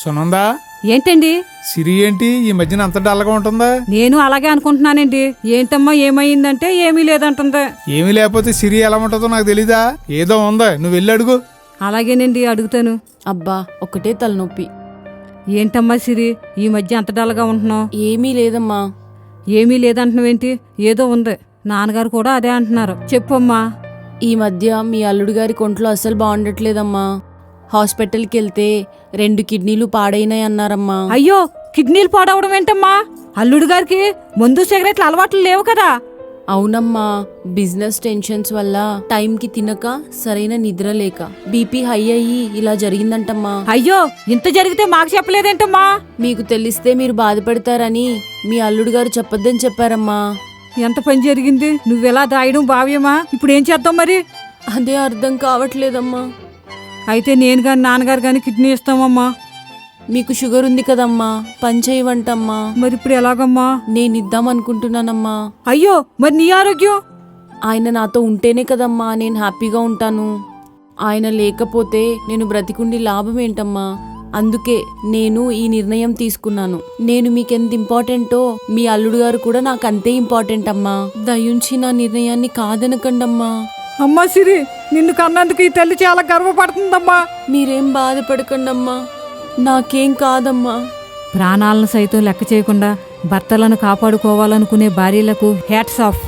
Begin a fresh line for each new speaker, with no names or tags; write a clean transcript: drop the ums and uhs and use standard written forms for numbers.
సునందా,
ఏంటండి?
సిరి ఏంటి ఈ మధ్యన అంత డల్గా ఉంటుందా?
నేను అలాగే అనుకుంటున్నానండి. ఏంటమ్మా ఏమైందంటే ఏమీ లేదంటుంది.
ఏమీ లేకపోతే సిరి ఎలా ఉంటుందో నాకు తెలీదా? ఏదో ఉందా, నువ్వు వెళ్ళి అడుగు.
అలాగేనండి, అడుగుతాను.
అబ్బా ఒకటే తలనొప్పి.
ఏంటమ్మా సిరి, ఈ మధ్య అంత డల్గా ఉంటున్నావు?
ఏమీ లేదమ్మా.
ఏమీ లేదంటున్నావేంటి? ఏదో ఉంది. నాన్నగారు కూడా అదే అంటున్నారు. చెప్పమ్మా.
ఈ మధ్య మీ అల్లుడు గారి కొంట్లో అస్సలు బాగుండట్లేదమ్మా. హాస్పిటల్కి వెళ్తే 2 కిడ్నీలు పాడైనాయి అన్నారమ్మా.
అయ్యో, కిడ్నీలు పాడవడం ఏంటమ్మా? అల్లుడు గారికి మందు సిగరెట్లు అలవాట్లు లేవు కదా?
అవునమ్మా, బిజినెస్ టెన్షన్స్ వల్ల టైంకి తినక సరైన నిద్ర లేక బీపీ హై అయ్యి ఇలా జరిగిందంటమ్మా.
అయ్యో, ఇంత జరిగితే మాకు చెప్పలేదేంటమ్మా?
మీకు తెలిస్తే మీరు బాధపడతారని మీ అల్లుడు గారు చెప్పొద్దని చెప్పారమ్మా.
ఎంత పని జరిగింది? నువ్వెలా దాయడం భావ్యమా? ఇప్పుడు ఏం చేద్దాం మరి?
అదే అర్థం కావట్లేదమ్మా.
అయితే నేను గాని నాన్నగారు గాని కిడ్నీ ఇస్తామమ్మా.
మీకు షుగర్ ఉంది కదమ్మా, పని చేయవంటమ్మా.
మరి ఇప్పుడు ఎలాగమ్మా?
నేను ఇద్దామనుకుంటున్నానమ్మా.
అయ్యో, మరి నీ ఆరోగ్యం?
ఆయన నాతో ఉంటేనే కదమ్మా నేను హ్యాపీగా ఉంటాను. ఆయన లేకపోతే నేను బ్రతికుండి లాభం ఏంటమ్మా? అందుకే నేను ఈ నిర్ణయం తీసుకున్నాను. నేను మీకెంత ఇంపార్టెంటో మీ అల్లుడు గారు కూడా నాకు అంతే ఇంపార్టెంట్ అమ్మా. దయుంచి నా నిర్ణయాన్ని కాదనకండమ్మా.
అమ్మా సిరి, నిన్ను కన్నందుకు ఈ తల్లి చాలా గర్వపడుతుందమ్మా.
మీరేం బాధపడకండమ్మా, నాకేం కాదమ్మా.
ప్రాణాలను సైతం లెక్క చేయకుండా భర్తలను కాపాడుకోవాలనుకునే భార్యలకు హ్యాట్స్ ఆఫ్.